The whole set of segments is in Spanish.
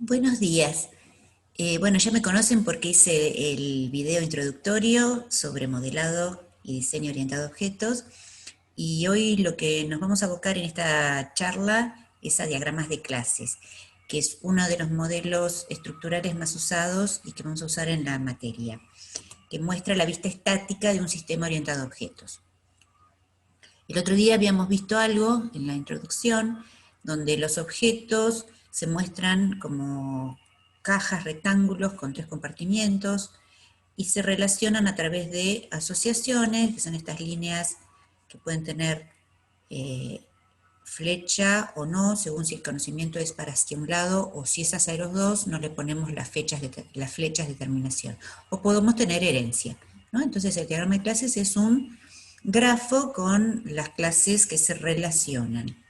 Buenos días. Bueno, ya me conocen porque hice el video introductorio sobre modelado y diseño orientado a objetos. Y hoy lo que nos vamos a abocar en esta charla es a diagramas de clases, que es uno de los modelos estructurales más usados y que vamos a usar en la materia, que muestra la vista estática de un sistema orientado a objetos. El otro día habíamos visto algo en la introducción donde los objetos se muestran como cajas, rectángulos con tres compartimientos y se relacionan a través de asociaciones, que son estas líneas que pueden tener flecha o no, según si el conocimiento es para hacia un lado o si es hacia los dos, no le ponemos las flechas de terminación. O podemos tener herencia, ¿no? Entonces el diagrama de clases es un grafo con las clases que se relacionan.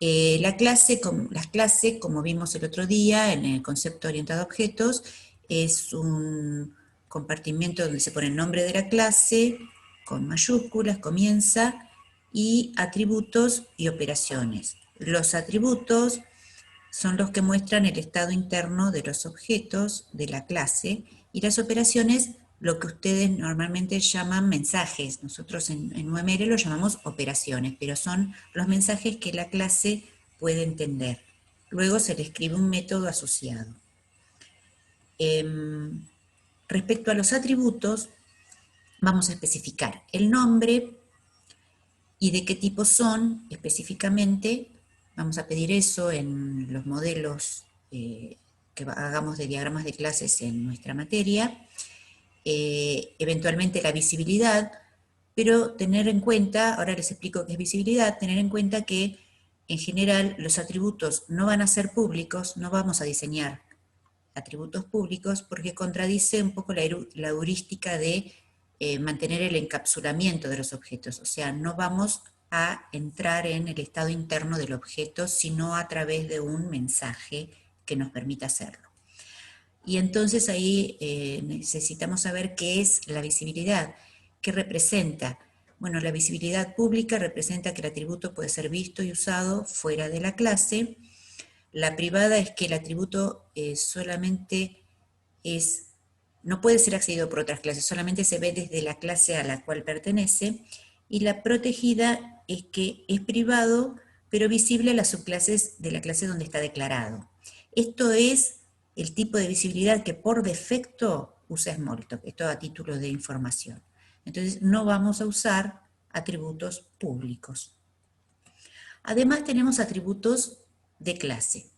Las clases, como vimos el otro día en el concepto orientado a objetos, es un compartimento donde se pone el nombre de la clase, con mayúsculas, comienza, y atributos y operaciones. Los atributos son los que muestran el estado interno de los objetos de la clase, y las operaciones lo que ustedes normalmente llaman mensajes. Nosotros en UML lo llamamos operaciones, pero son los mensajes que la clase puede entender. Luego se le escribe un método asociado. Respecto a los atributos, vamos a especificar el nombre y de qué tipo son específicamente. Vamos a pedir eso en los modelos que hagamos de diagramas de clases en nuestra materia. Eventualmente la visibilidad, pero tener en cuenta, ahora les explico qué es visibilidad, tener en cuenta que en general los atributos no van a ser públicos, no vamos a diseñar atributos públicos porque contradice un poco la heurística de mantener el encapsulamiento de los objetos, o sea, no vamos a entrar en el estado interno del objeto, sino a través de un mensaje que nos permita hacerlo. Y entonces ahí necesitamos saber qué es la visibilidad, qué representa. Bueno, la visibilidad pública representa que el atributo puede ser visto y usado fuera de la clase. La privada es que el atributo solamente no puede ser accedido por otras clases, solamente se ve desde la clase a la cual pertenece. Y la protegida es que es privado, pero visible a las subclases de la clase donde está declarado. Esto es el tipo de visibilidad que por defecto usa Smalltalk, esto a título de información. Entonces no vamos a usar atributos públicos. Además tenemos atributos de clase.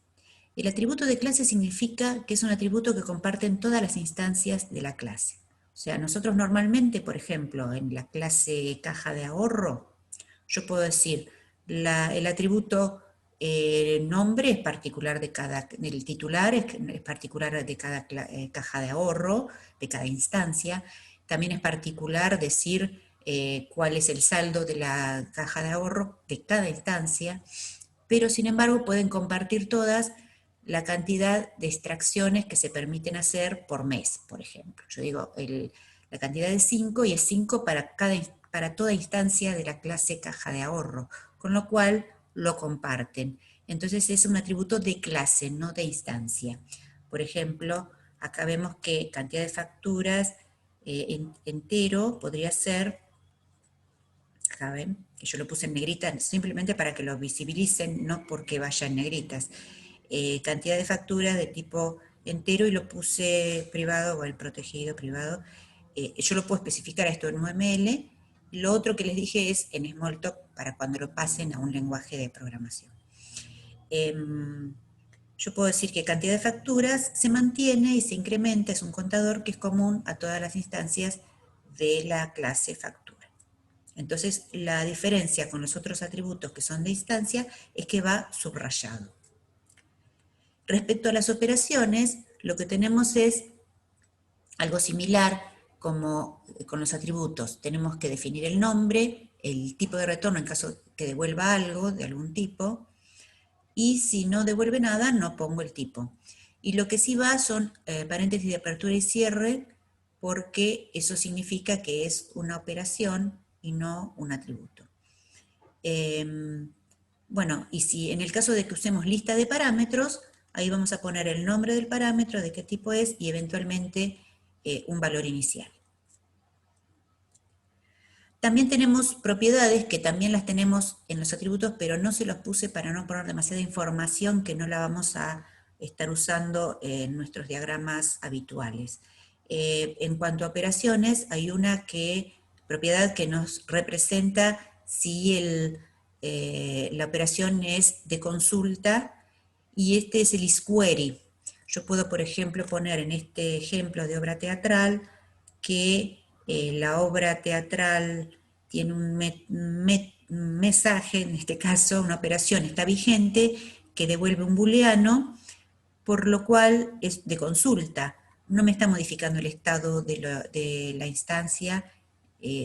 El atributo de clase significa que es un atributo que comparten todas las instancias de la clase. O sea, nosotros normalmente, por ejemplo, en la clase caja de ahorro, yo puedo decir, el atributo nombre es particular el titular es particular de cada caja de ahorro, de cada instancia. También es particular decir cuál es el saldo de la caja de ahorro de cada instancia, pero sin embargo pueden compartir todas la cantidad de extracciones que se permiten hacer por mes, por ejemplo. Yo digo la cantidad de 5 y es 5 para toda instancia de la clase caja de ahorro, con lo cual lo comparten. Entonces es un atributo de clase, no de instancia. Por ejemplo, acá vemos que cantidad de facturas entero podría ser, acá ven, que yo lo puse en negrita simplemente para que lo visibilicen, no porque vaya en negritas. Cantidad de facturas de tipo entero y lo puse privado o el protegido privado. Yo lo puedo especificar a esto en UML. Lo otro que les dije es en Smalltalk para cuando lo pasen a un lenguaje de programación. Yo puedo decir que cantidad de facturas se mantiene y se incrementa, es un contador que es común a todas las instancias de la clase factura. Entonces, la diferencia con los otros atributos que son de instancia es que va subrayado. Respecto a las operaciones, lo que tenemos es algo similar como con los atributos. Tenemos que definir el nombre, el tipo de retorno en caso que devuelva algo de algún tipo, y si no devuelve nada, no pongo el tipo. Y lo que sí va son paréntesis de apertura y cierre, porque eso significa que es una operación y no un atributo. Bueno, y si en el caso de que usemos lista de parámetros, Ahí vamos a poner el nombre del parámetro, de qué tipo es, y eventualmente un valor inicial. También tenemos propiedades que también las tenemos en los atributos, pero no se los puse para no poner demasiada información que no la vamos a estar usando en nuestros diagramas habituales. En cuanto a operaciones, hay una propiedad que nos representa si la operación es de consulta, y este es el isquery. Yo puedo, por ejemplo, poner en este ejemplo de obra teatral que la obra teatral tiene un mensaje, en este caso una operación está vigente, que devuelve un booleano, por lo cual es de consulta. No me está modificando el estado de la instancia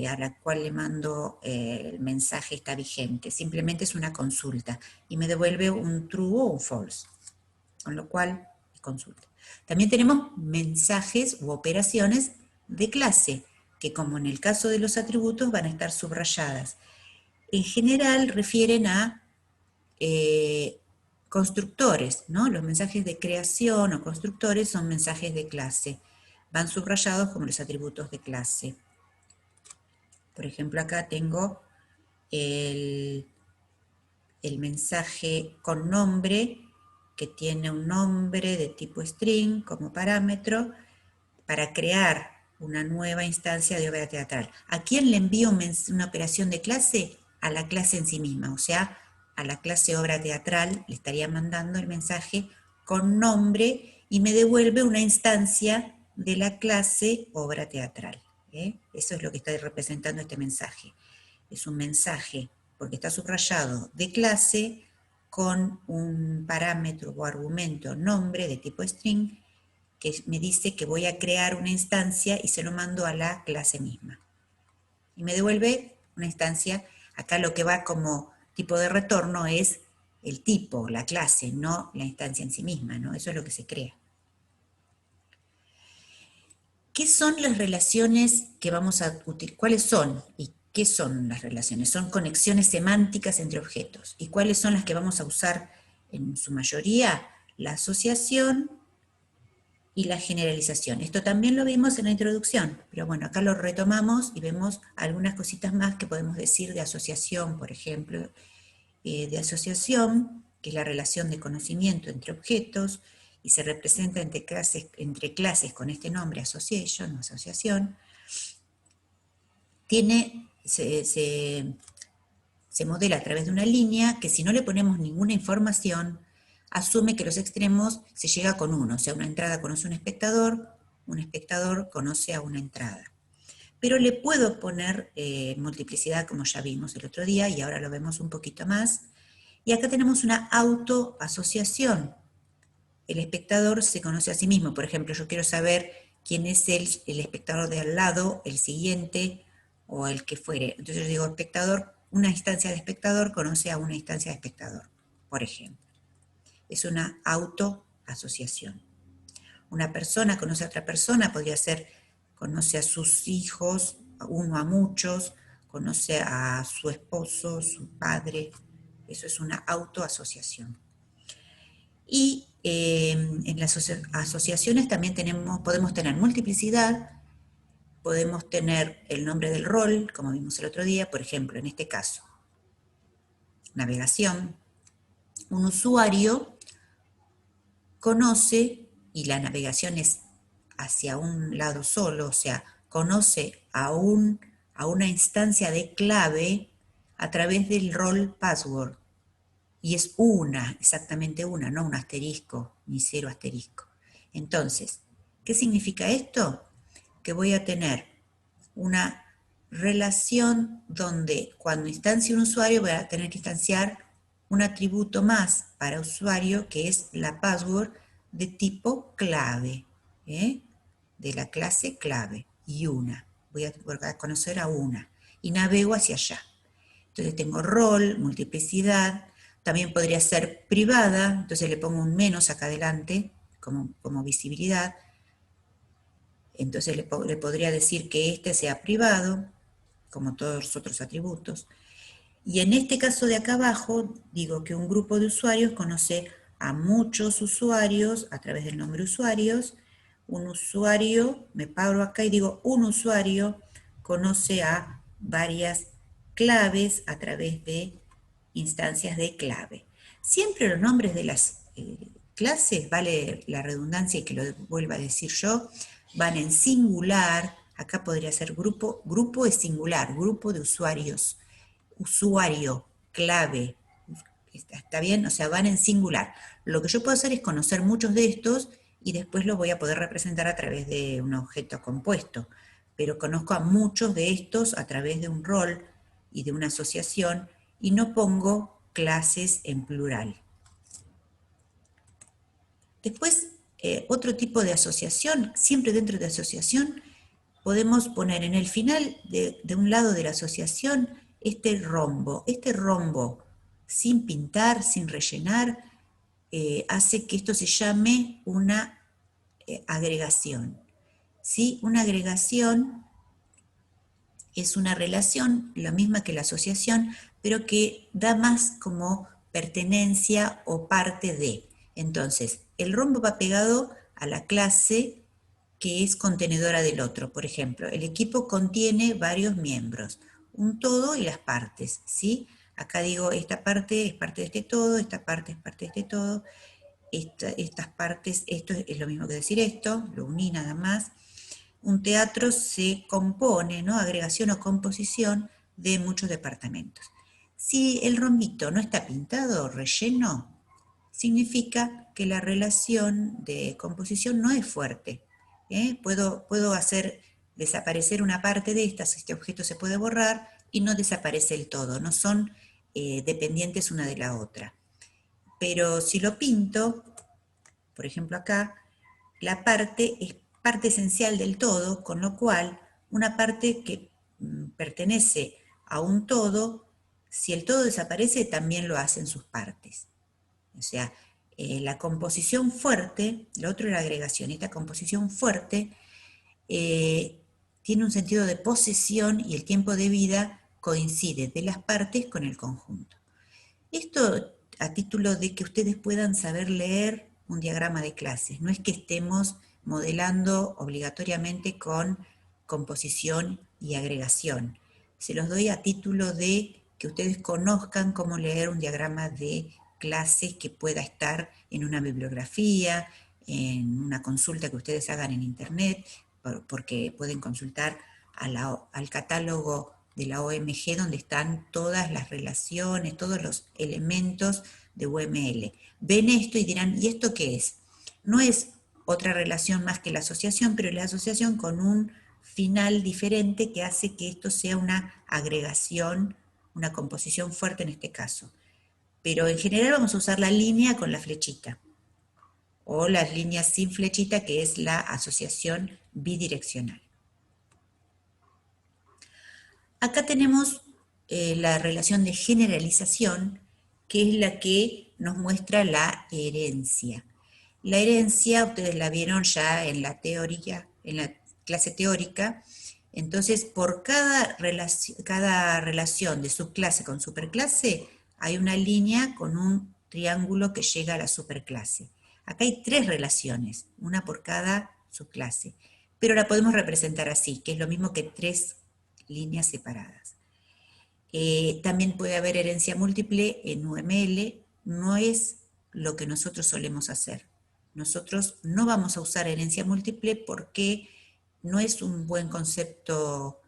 a la cual le mando el mensaje está vigente, simplemente es una consulta y me devuelve un true o un false, con lo cual es consulta. También tenemos mensajes u operaciones de clase, que como en el caso de los atributos van a estar subrayadas. En general refieren a constructores, ¿no? Los mensajes de creación o constructores son mensajes de clase. Van subrayados como los atributos de clase. Por ejemplo, acá tengo el mensaje con nombre, que tiene un nombre de tipo string como parámetro, para crear una nueva instancia de obra teatral. ¿A quién le envío una operación de clase? A la clase en sí misma, o sea, a la clase obra teatral le estaría mandando el mensaje con nombre y me devuelve una instancia de la clase obra teatral. Eso es lo que está representando este mensaje. Es un mensaje, porque está subrayado, de clase con un parámetro o argumento nombre de tipo string que me dice que voy a crear una instancia y se lo mando a la clase misma. Y me devuelve una instancia. Acá lo que va como tipo de retorno es el tipo, la clase, no la instancia en sí misma, ¿no? Eso es lo que se crea. ¿Qué son las relaciones que vamos a utilizar? ¿Cuáles son y qué son las relaciones? Son conexiones semánticas entre objetos. ¿Y cuáles son las que vamos a usar en su mayoría? La asociación y la generalización. Esto también lo vimos en la introducción, pero bueno, acá lo retomamos y vemos algunas cositas más que podemos decir de asociación, por ejemplo, de asociación, que es la relación de conocimiento entre objetos, y se representa entre clases con este nombre, association o asociación. Se modela a través de una línea que si no le ponemos ninguna información, asume que los extremos se llega con uno, o sea, una entrada conoce a un espectador conoce a una entrada. Pero le puedo poner multiplicidad, como ya vimos el otro día, y ahora lo vemos un poquito más. Y acá tenemos una autoasociación. El espectador se conoce a sí mismo. Por ejemplo, yo quiero saber quién es el espectador de al lado, el siguiente o el que fuere. Entonces yo digo, espectador, una instancia de espectador conoce a una instancia de espectador, por ejemplo. Es una autoasociación. Una persona conoce a otra persona, podría ser, conoce a sus hijos, uno a muchos, conoce a su esposo, su padre. Eso es una autoasociación. Y en las asociaciones también podemos tener multiplicidad, podemos tener el nombre del rol, como vimos el otro día, por ejemplo, en este caso, navegación. Un usuario conoce, y la navegación es hacia un lado solo, o sea, conoce a una instancia de clave a través del rol password. Y es exactamente una, no un asterisco, ni 0 asterisco. Entonces, ¿qué significa esto? Que voy a tener una relación donde cuando instancie un usuario voy a tener que instanciar un atributo más para usuario que es la password de tipo clave, de la clase clave, y voy a conocer a una, y navego hacia allá. Entonces tengo rol, multiplicidad, también podría ser privada, entonces le pongo un menos acá adelante como visibilidad, entonces le podría decir que este sea privado, como todos los otros atributos. Y en este caso de acá abajo, digo que un grupo de usuarios conoce a muchos usuarios a través del nombre usuarios. Un usuario, me paro acá y digo, un usuario conoce a varias claves a través de instancias de clave. Siempre los nombres de las clases, vale la redundancia y que lo vuelva a decir yo, van en singular. Acá podría ser grupo, grupo es singular, grupo de usuarios, usuario, clave, ¿está bien? O sea, van en singular. Lo que yo puedo hacer es conocer muchos de estos y después los voy a poder representar a través de un objeto compuesto, pero conozco a muchos de estos a través de un rol y de una asociación y no pongo clases en plural. Después, otro tipo de asociación, siempre dentro de asociación, podemos poner en el final de un lado de la asociación este rombo. Este rombo, sin pintar, sin rellenar, hace que esto se llame una agregación. ¿Sí? Una agregación es una relación, la misma que la asociación, pero que da más como pertenencia o parte de. Entonces, el rombo va pegado a la clase que es contenedora del otro. Por ejemplo, el equipo contiene varios miembros, un todo y las partes, ¿sí? Acá digo, esta parte es parte de este todo, esta parte es parte de este todo, estas partes, esto es lo mismo que decir esto, lo uní nada más. Un teatro se compone, ¿no? Agregación o composición de muchos departamentos. Si el rombito no está pintado, relleno, significa que la relación de composición no es fuerte. Puedo hacer desaparecer una parte de estas, este objeto se puede borrar y no desaparece el todo, no son dependientes una de la otra. Pero si lo pinto, por ejemplo acá, la parte es parte esencial del todo, con lo cual una parte que pertenece a un todo, si el todo desaparece, también lo hacen sus partes. O sea, la composición fuerte, lo otro era agregación, esta composición fuerte tiene un sentido de posesión y el tiempo de vida coincide de las partes con el conjunto. Esto a título de que ustedes puedan saber leer un diagrama de clases, no es que estemos modelando obligatoriamente con composición y agregación. Se los doy a título de que ustedes conozcan cómo leer un diagrama de clases que pueda estar en una bibliografía, en una consulta que ustedes hagan en internet, porque pueden consultar al catálogo de la OMG donde están todas las relaciones, todos los elementos de UML. Ven esto y dirán, ¿y esto qué es? No es otra relación más que la asociación, pero la asociación con un final diferente que hace que esto sea una agregación, una composición fuerte en este caso. Pero en general vamos a usar la línea con la flechita, o las líneas sin flechita, que es la asociación bidireccional. Acá tenemos la relación de generalización, que es la que nos muestra la herencia. La herencia, ustedes la vieron ya en la teoría, en la clase teórica. Entonces, por cada relación de subclase con superclase, hay una línea con un triángulo que llega a la superclase. Acá hay 3 relaciones, una por cada subclase, pero la podemos representar así, que es lo mismo que 3 líneas separadas. También puede haber herencia múltiple en UML, no es lo que nosotros solemos hacer. Nosotros no vamos a usar herencia múltiple porque no es un buen concepto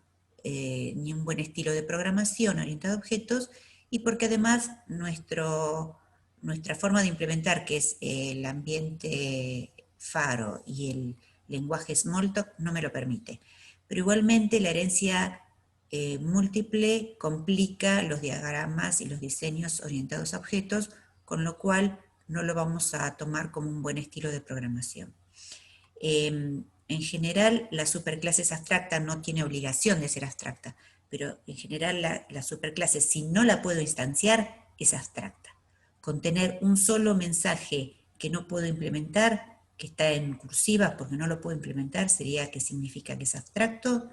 ni un buen estilo de programación orientada a objetos, y porque además nuestra forma de implementar, que es el ambiente Faro y el lenguaje Smalltalk, no me lo permite. Pero igualmente la herencia múltiple complica los diagramas y los diseños orientados a objetos, con lo cual no lo vamos a tomar como un buen estilo de programación. En general, la superclase es abstracta, no tiene obligación de ser abstracta, pero en general la superclase, si no la puedo instanciar, es abstracta. Con tener un solo mensaje que no puedo implementar, que está en cursiva porque no lo puedo implementar, sería que significa que es abstracto,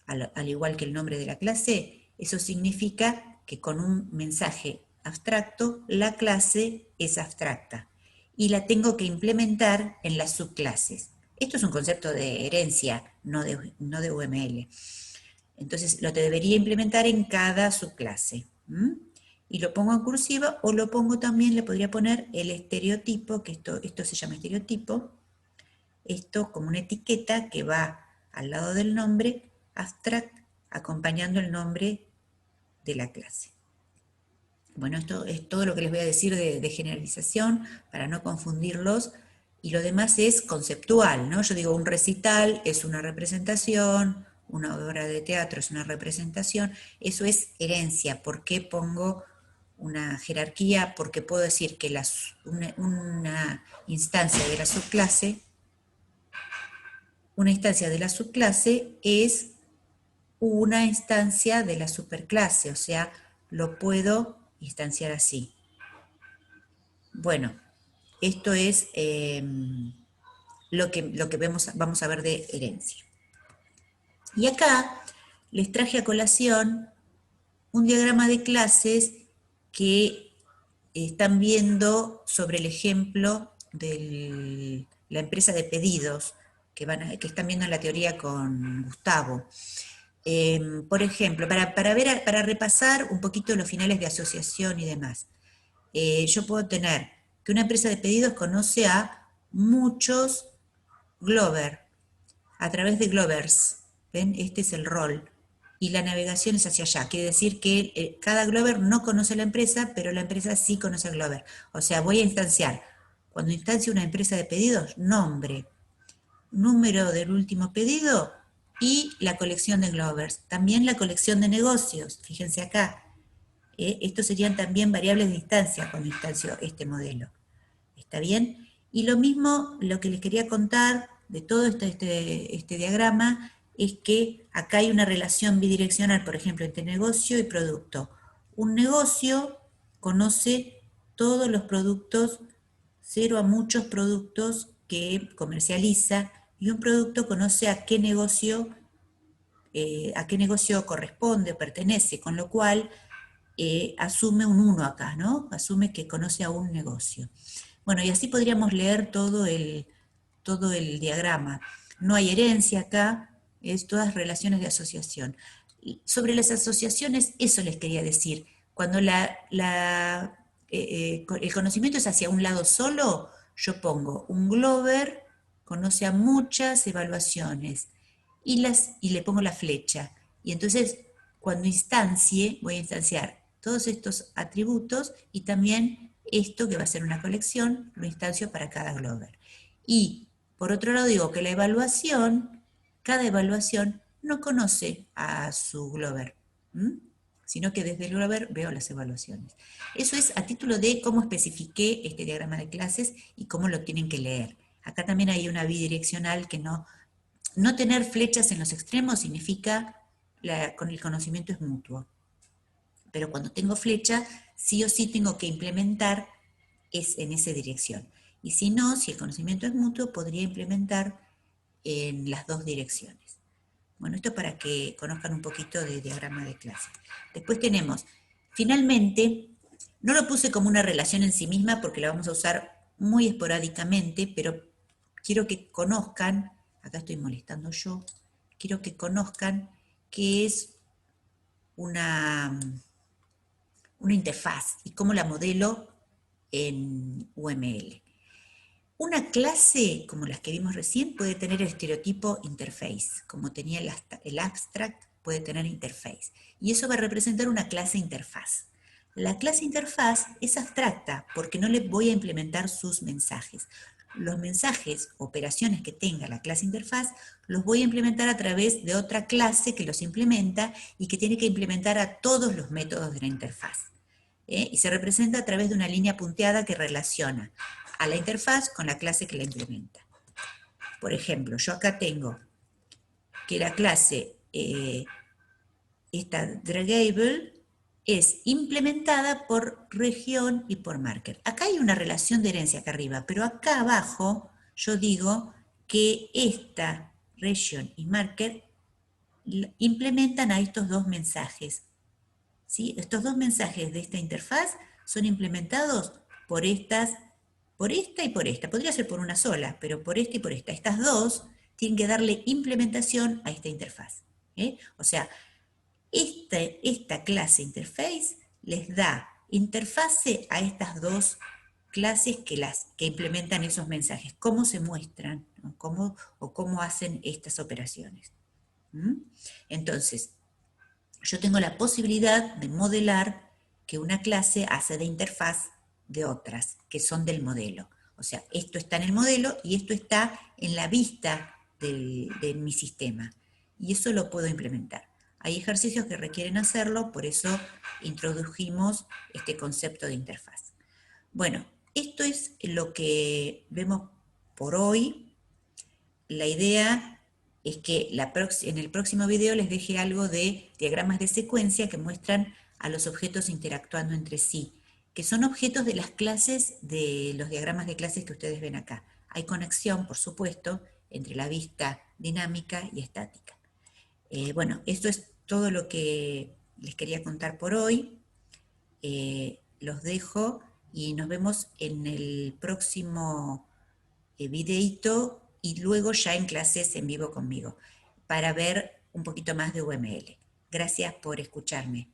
al igual que el nombre de la clase. Eso significa que con un mensaje abstracto, la clase es abstracta. y la tengo que implementar en las subclases. Esto es un concepto de herencia, no de UML. Entonces lo debería implementar en cada subclase. Y lo pongo en cursiva o lo pongo también, le podría poner el estereotipo, que esto se llama estereotipo, esto como una etiqueta que va al lado del nombre, abstract, acompañando el nombre de la clase. Bueno, esto es todo lo que les voy a decir de generalización para no confundirlos, y lo demás es conceptual, ¿no? Yo digo, un recital es una representación, una obra de teatro es una representación, eso es herencia. ¿Por qué pongo una jerarquía? Porque puedo decir que una instancia de la subclase, es una instancia de la superclase, o sea, lo puedo instanciar así. Bueno, esto es lo que vamos a ver de herencia. Y acá les traje a colación un diagrama de clases que están viendo sobre el ejemplo de la empresa de pedidos que están viendo en la teoría con Gustavo. Por ejemplo, para repasar un poquito los finales de asociación y demás. Yo puedo tener que una empresa de pedidos conoce a muchos Glover, a través de Glovers. ¿Ven? Este es el rol. Y la navegación es hacia allá. Quiere decir que cada Glover no conoce a la empresa, pero la empresa sí conoce a Glover. O sea, voy a instanciar. Cuando instancio una empresa de pedidos, nombre, número del último pedido y la colección de Glovers. También la colección de negocios. Fíjense acá. Estos serían también variables de instancia cuando instancio este modelo. ¿Está bien? Y lo mismo, lo que les quería contar de todo este diagrama es que acá hay una relación bidireccional, por ejemplo, entre negocio y producto. Un negocio conoce todos los productos, 0 a muchos productos que comercializa, y un producto conoce a qué negocio corresponde o pertenece, con lo cual asume un 1 acá, ¿no? Asume que conoce a un negocio. Bueno, y así podríamos leer todo el diagrama. No hay herencia acá, es todas relaciones de asociación. Y sobre las asociaciones, eso les quería decir. Cuando el conocimiento es hacia un lado solo, yo pongo un Glover, conoce a muchas evaluaciones, y le pongo la flecha. Y entonces, cuando instancie, voy a instanciar todos estos atributos y también esto que va a ser una colección, lo instancio para cada Glover. Y por otro lado digo que cada evaluación no conoce a su Glover, sino que desde el Glover veo las evaluaciones. Eso es a título de cómo especifiqué este diagrama de clases y cómo lo tienen que leer. Acá también hay una bidireccional que no tener flechas en los extremos significa con el conocimiento es mutuo. Pero cuando tengo flecha, sí o sí tengo que implementar en esa dirección. Y si no, si el conocimiento es mutuo, podría implementar en las dos direcciones. Bueno, esto para que conozcan un poquito de diagrama de clase. Después tenemos, finalmente, no lo puse como una relación en sí misma porque la vamos a usar muy esporádicamente, pero quiero que conozcan, acá estoy molestando yo, quiero que conozcan qué es una interfaz y cómo la modelo en UML. Una clase, como las que vimos recién, puede tener el estereotipo interface, como tenía el abstract, puede tener interface. Y eso va a representar una clase interfaz. La clase interfaz es abstracta porque no le voy a implementar sus mensajes. Los mensajes, operaciones que tenga la clase interfaz, los voy a implementar a través de otra clase que los implementa y que tiene que implementar a todos los métodos de la interfaz. Y se representa a través de una línea punteada que relaciona a la interfaz con la clase que la implementa. Por ejemplo, yo acá tengo que la clase, esta draggable, es implementada por región y por marker. Acá hay una relación de herencia acá arriba, pero acá abajo yo digo que esta región y marker implementan a estos dos mensajes. ¿Sí? Estos dos mensajes de esta interfaz son implementados por estas por esta y por esta. Podría ser por una sola, pero por esta y por esta. Estas dos tienen que darle implementación a esta interfaz. O sea, esta clase interface les da interfase a estas dos clases que implementan esos mensajes, cómo se muestran, ¿no? Cómo hacen estas operaciones. Entonces, yo tengo la posibilidad de modelar que una clase hace de interfaz de otras, que son del modelo. O sea, esto está en el modelo y esto está en la vista de mi sistema. Y eso lo puedo implementar. Hay ejercicios que requieren hacerlo, por eso introdujimos este concepto de interfaz. Bueno, esto es lo que vemos por hoy. La idea es que en el próximo video les deje algo de diagramas de secuencia que muestran a los objetos interactuando entre sí, que son objetos de las clases, de los diagramas de clases que ustedes ven acá. Hay conexión, por supuesto, entre la vista dinámica y estática. Bueno, esto es todo lo que les quería contar por hoy. Los dejo y nos vemos en el próximo videíto y luego ya en clases en vivo conmigo para ver un poquito más de UML. Gracias por escucharme.